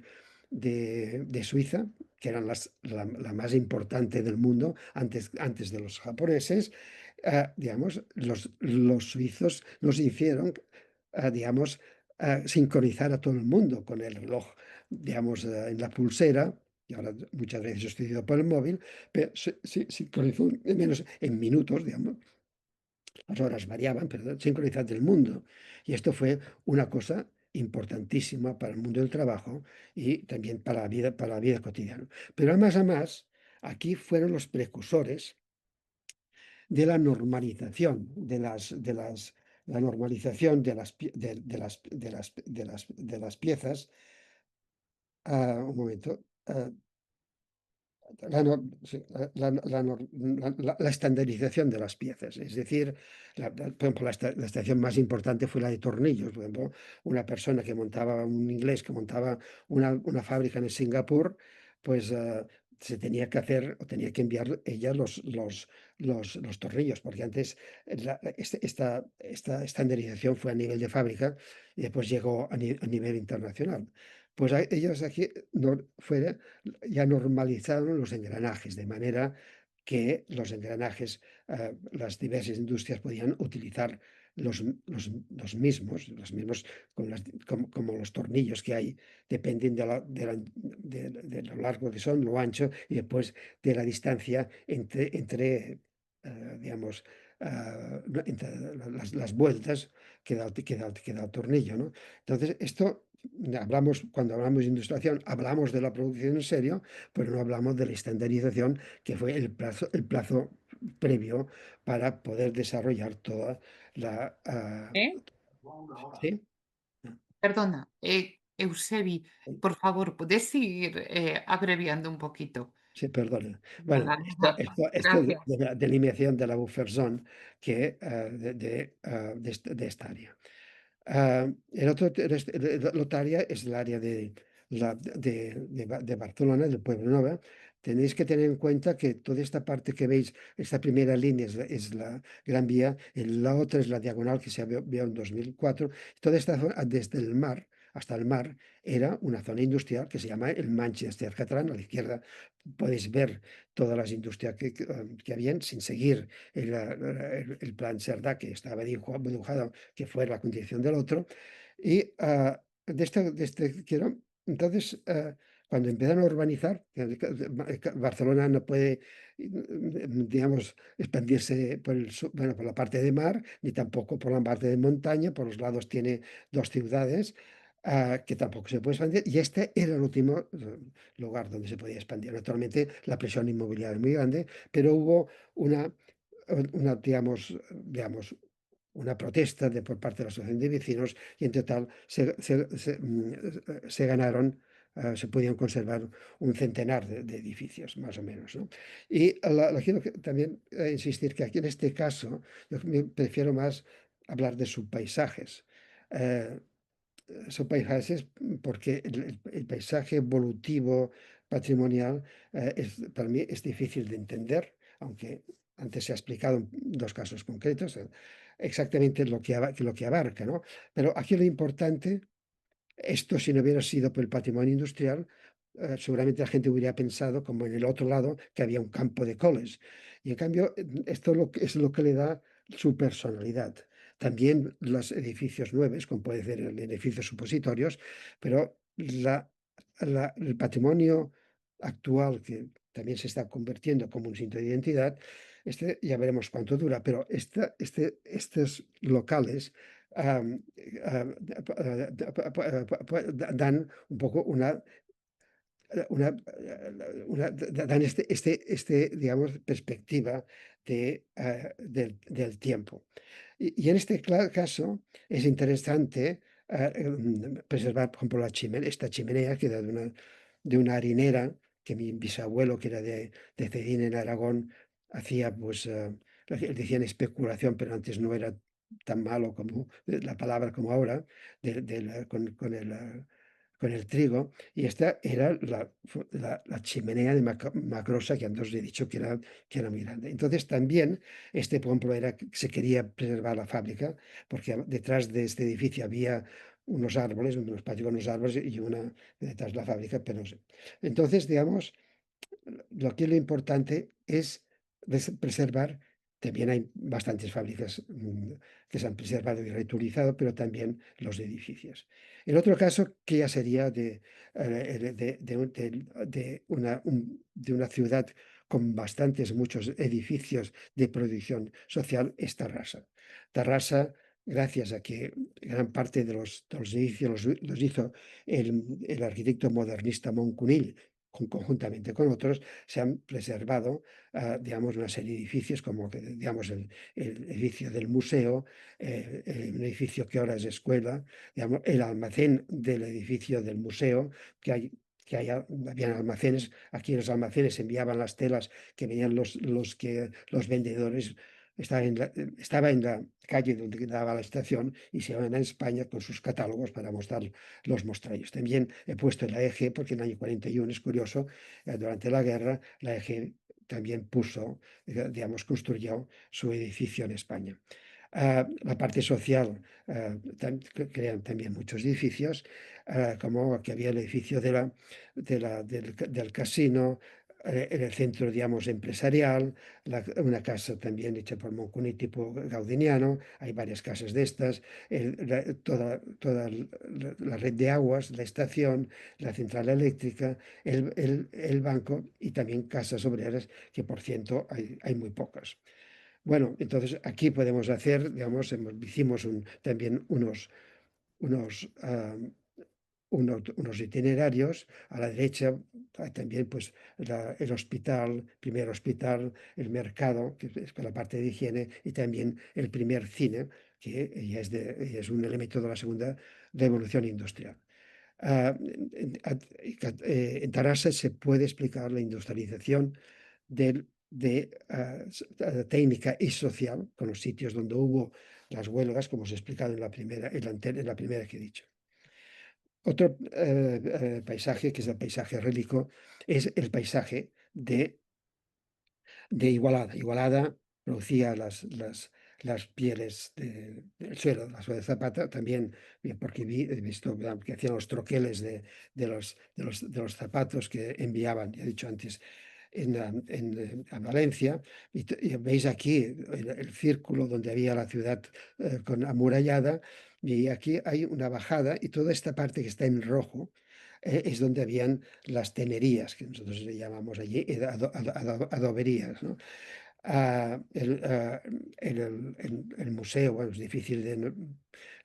B: Suiza, que eran la más importante del mundo antes de los japoneses, digamos, los suizos nos hicieron, digamos, sincronizar a todo el mundo con el reloj, digamos, en la pulsera, y ahora muchas veces es sustituido por el móvil, pero se sincronizó menos en minutos, digamos, las horas variaban, pero sincronizar del mundo. Y esto fue una cosa importantísima para el mundo del trabajo y también para la vida cotidiana. Pero además, aquí fueron los precursores de la normalización, la normalización de las piezas. Un momento. Sí, la estandarización de las piezas. Es decir, por ejemplo, la estación más importante fue la de tornillos. Por ejemplo, una persona un inglés que montaba una fábrica en Singapur, pues se tenía que hacer o tenía que enviar ella los tornillos, porque antes esta estandarización fue a nivel de fábrica y después llegó a nivel internacional. Pues ellos aquí ya normalizaron los engranajes, de manera que los engranajes, las diversas industrias podían utilizar los mismos como los tornillos que hay, dependen de lo largo que son, lo ancho y después de la distancia digamos, no, entre las vueltas que da el tornillo, ¿no? Entonces, cuando hablamos de industrialización, hablamos de la producción en serio, pero no hablamos de la estandarización, que fue el plazo previo para poder desarrollar toda la...
A: ¿Eh?
B: ¿Sí?
A: Perdona, Eusebi, por favor, ¿puedes seguir abreviando un poquito?
B: Sí, perdona. Bueno,
A: Nada, nada.
B: esto de
A: Gracias.
B: la delimitación de la buffer zone de esta área. La otra área es el área de Barcelona, del Pueblo Nueva. Tenéis que tener en cuenta que toda esta parte que veis, esta primera línea es la Gran Vía, y la otra es la diagonal que se vio en 2004. Toda esta zona, desde el mar hasta el mar, era una zona industrial que se llama el Manchester catalán. A la izquierda podéis ver todas las industrias que habían, sin seguir el plan Cerdà, que estaba dibujado que fue la continuación del otro. Y entonces, cuando empezaron a urbanizar, Barcelona no puede, digamos, expandirse bueno, por la parte de mar, ni tampoco por la parte de montaña. Por los lados tiene dos ciudades. Que tampoco se puede expandir, y este era el último lugar donde se podía expandir. Naturalmente, la presión inmobiliaria es muy grande, pero hubo una, digamos, una protesta por parte de la Asociación de Vecinos, y en total se ganaron, se podían conservar un centenar de edificios, más o menos, ¿no? Y quiero también insistir que aquí en este caso yo prefiero más hablar de subpaisajes. Eh, Son paisajes porque el paisaje evolutivo patrimonial, para mí es difícil de entender, aunque antes se ha explicado en dos casos concretos exactamente lo que abarca, ¿no? Pero aquí lo importante, esto si no hubiera sido por el patrimonio industrial, seguramente la gente hubiera pensado, como en el otro lado, que había un campo de coles. Y en cambio, esto es lo que le da su personalidad. También los edificios nuevos, como puede ser el edificio supositorios, pero el patrimonio actual, que también se está convirtiendo como un signo de identidad, ya veremos cuánto dura, pero estos locales dan un poco dan digamos, perspectiva del tiempo. Y en este caso es interesante preservar, por ejemplo, esta chimenea que era de una harinera que mi bisabuelo, que era de Cedín en Aragón, hacía, pues, le decían especulación, pero antes no era tan malo como la palabra como ahora, con el trigo, y esta era la chimenea de Macrosa, que antes os he dicho que era muy grande. Entonces también por ejemplo, se quería preservar la fábrica, porque detrás de este edificio había unos árboles, unos patios con unos árboles y una detrás de la fábrica, pero no sé. Entonces, digamos, lo importante es preservar. También hay bastantes fábricas que se han preservado y reutilizado, pero también los edificios. El otro caso, que ya sería de una ciudad con muchos edificios de producción social, es Tarrasa. Tarrasa, gracias a que gran parte de los edificios los hizo el arquitecto modernista Moncunill, conjuntamente con otros, se han preservado, digamos, una serie de edificios, como digamos, el edificio del museo, un edificio que ahora es escuela, digamos, el almacén del edificio del museo, habían almacenes. Aquí en los almacenes enviaban las telas que venían los vendedores estaba en la calle donde daba la estación y se van a España con sus catálogos para mostrar los mostrarios. También he puesto la EG porque en el año 41, es curioso, durante la guerra, la EG también puso, digamos, construyó su edificio en España. La parte social, crean también muchos edificios, como que había el edificio del casino, en el centro, digamos, empresarial, una casa también hecha por Moncuní tipo gaudiniano, hay varias casas de estas, toda la red de aguas, la estación, la central eléctrica, el banco y también casas obreras, que por ciento hay muy pocas. Bueno, entonces aquí podemos hacer, digamos, hicimos también unos itinerarios. A la derecha hay también pues, el hospital, primer hospital, el mercado, que es con la parte de higiene, y también el primer cine, que ya es un elemento de la segunda revolución industrial. En Tarrasa se puede explicar la industrialización técnica y social, con los sitios donde hubo las huelgas, como os he explicado en la primera que he dicho. Otro paisaje, que es el paisaje rélico, es el paisaje de Igualada. Igualada producía las pieles del suelo, la suela de zapata, también porque he visto que hacían los troqueles de los zapatos que enviaban, ya he dicho antes, a Valencia. Y veis aquí el círculo donde había la ciudad amurallada, y aquí hay una bajada, y toda esta parte que está en rojo es donde habían las tenerías, que nosotros le llamamos allí adoberías, ¿no? Ah, el, ah, el museo, bueno, es difícil de...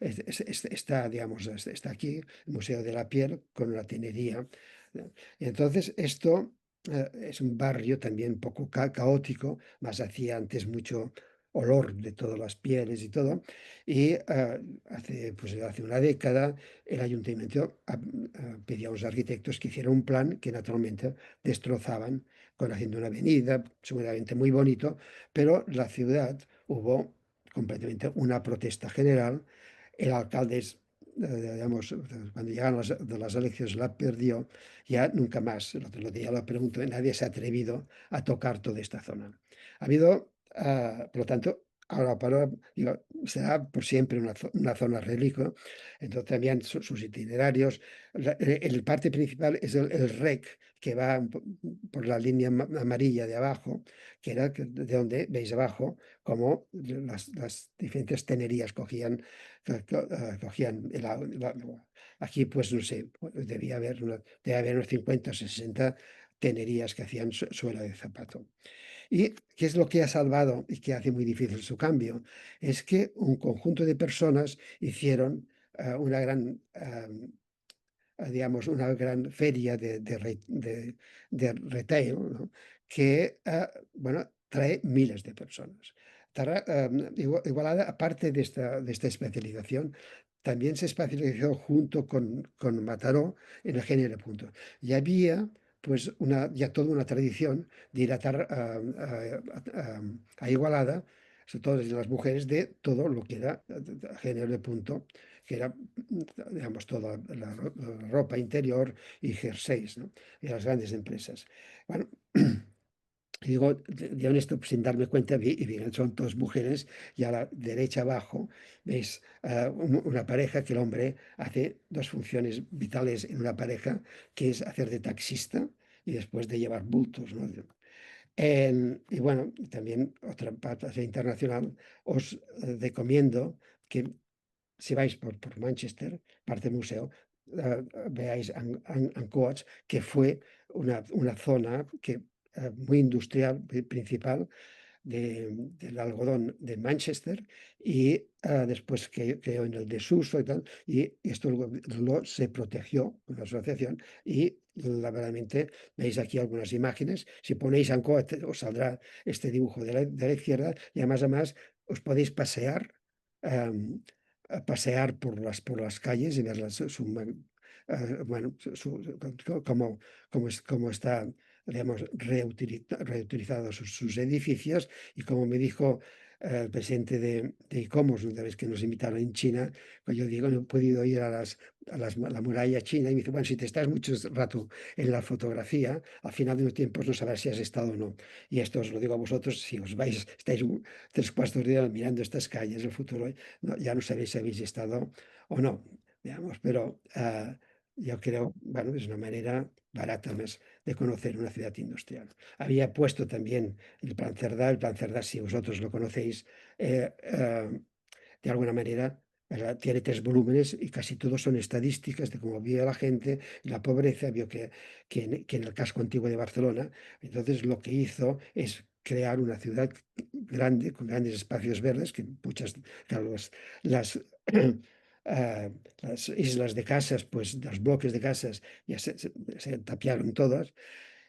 B: está, digamos, está aquí, el Museo de la Piel con la tenería, ¿no? Y entonces esto es un barrio también un poco caótico, más hacía antes mucho olor de todas las pieles y todo, y hace una década el ayuntamiento pidió a los arquitectos que hicieran un plan que naturalmente destrozaban haciendo una avenida, seguramente muy bonito, pero la ciudad hubo completamente una protesta general. El alcalde, digamos, cuando llegaron de las elecciones la perdió, ya nunca más, el otro día lo pregunto, nadie se ha atrevido a tocar toda esta zona. Ha habido, por lo tanto, ahora digo, será por siempre una zona relicua, entonces también sus itinerarios. El parte principal es el REC, que va por la línea amarilla de abajo, que era de donde veis abajo como las diferentes tenerías cogían aquí, pues no sé, debe haber unos 50 o 60 tenerías que hacían suela de zapato. ¿Y qué es lo que ha salvado y que hace muy difícil su cambio? Es que un conjunto de personas hicieron una gran digamos, una gran feria de retail, ¿no? Que, bueno, trae miles de personas. Igualada, aparte de esta especialización, también se especializó junto con Mataró en el género punto. Y había pues ya toda una tradición de ir a Igualada, sobre todo desde las mujeres, de todo lo que era género de punto, que era, digamos, toda la ropa interior y jerseys, ¿no? Y las grandes empresas. Bueno, y digo, yo en esto, sin darme cuenta, y vi que son todas mujeres, y a la derecha abajo veis una pareja que el hombre hace dos funciones vitales en una pareja, que es hacer de taxista y después de llevar bultos, ¿no? Y bueno, también otra parte internacional, os recomiendo que si vais por Manchester, parte del museo, veáis Ancoats, que fue una zona muy industrial, principal, del algodón de Manchester, y después que quedó en el desuso y tal, y esto se protegió con la asociación, y verdaderamente veis aquí algunas imágenes. Si ponéis Ancoats os saldrá este dibujo de la izquierda, y además os podéis a pasear por las calles y ver bueno, cómo está, digamos, reutilizados sus edificios, y como me dijo el presidente de ICOMOS, una vez que nos invitaron en China, pues yo digo, no he podido ir la muralla china, y me dice, bueno, si te estás mucho rato en la fotografía, al final de los tiempos no sabrás si has estado o no. Y esto os lo digo a vosotros, si os vais, estáis 3 cuartos de hora mirando estas calles, el futuro, ya no sabéis si habéis estado o no, digamos, pero yo creo, bueno, es una manera barata más de conocer una ciudad industrial. Había puesto también el Plan Cerdá, si vosotros lo conocéis, de alguna manera tiene 3 volúmenes y casi todos son estadísticas de cómo vive la gente, la pobreza. Vio que en el casco antiguo de Barcelona, entonces lo que hizo es crear una ciudad grande, con grandes espacios verdes, que muchas, claro, las, las islas de casas, pues los bloques de casas ya se tapiaron todas,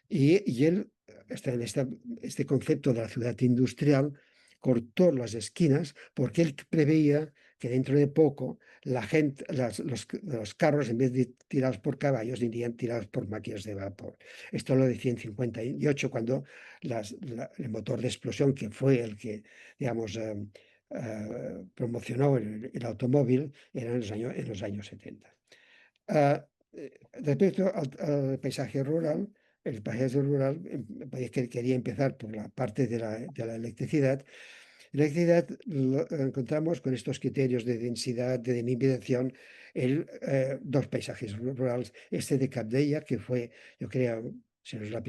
B: y él, este concepto de la ciudad industrial, cortó las esquinas porque él preveía que dentro de poco la gente, los carros, en vez de tirados por caballos, irían tirados por máquinas de vapor. Esto lo decía en 58, cuando el motor de explosión, que fue el que, digamos, promocionó el automóvil, era en los años 70. Respecto al paisaje rural, el paisaje rural, que quería empezar por la parte de la electricidad. La electricidad lo encontramos con estos criterios de densidad, de delimitación, dos paisajes rurales. Este de Cabdella, que fue, yo creo, si no es la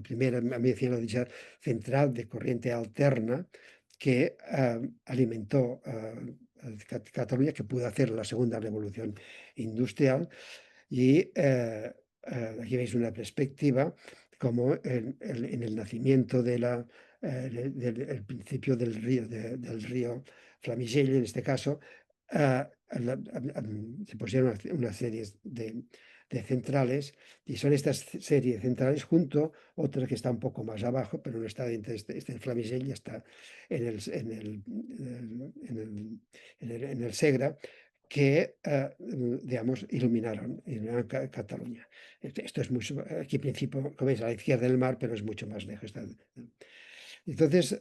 B: primera medicina central de corriente alterna, que alimentó a Cataluña, que pudo hacer la segunda revolución industrial. Y aquí veis una perspectiva como en el nacimiento del principio del río Flamigell, en este caso, se pusieron una serie de centrales, y son estas series de centrales junto otra que está un poco más abajo, pero no está dentro de este Flamigell, ya está en el Segre, que, iluminaron Cataluña. Esto es mucho, aquí en principio, como veis, a la izquierda del mar, pero es mucho más lejos. Entonces,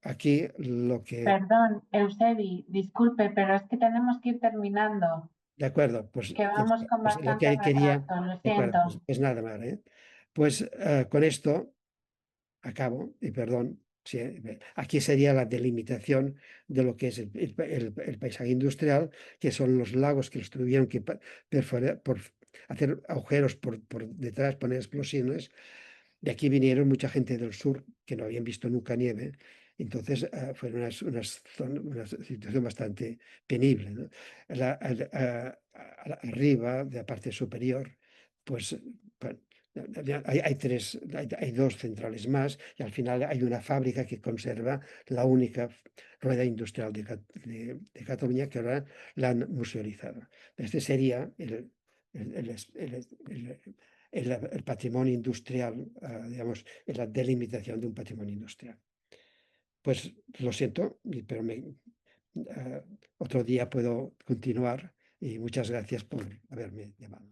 B: aquí lo que...
C: Perdón, Eusebi, disculpe, pero es que tenemos que ir terminando,
B: De acuerdo, pues,
C: que vamos con
B: lo
C: bastante
B: que quería...
C: retraso, lo
B: De acuerdo,
C: siento.
B: pues nada más, ¿eh? Pues con esto acabo, y perdón, sí, aquí sería la delimitación de lo que es el paisaje industrial, que son los lagos que los tuvieron que perforar, hacer agujeros por detrás, poner explosiones. De aquí vinieron mucha gente del sur que no habían visto nunca nieve. Entonces fue una situación bastante penible, ¿no? Arriba, de la parte superior, pues bueno, hay dos centrales más, y al final hay una fábrica que conserva la única rueda industrial de Cataluña, que ahora la han musealizado. Este sería el, el- el- el- el patrimonio industrial, digamos, en la delimitación de un patrimonio industrial. Pues lo siento, pero otro día puedo continuar, y muchas gracias por haberme llamado.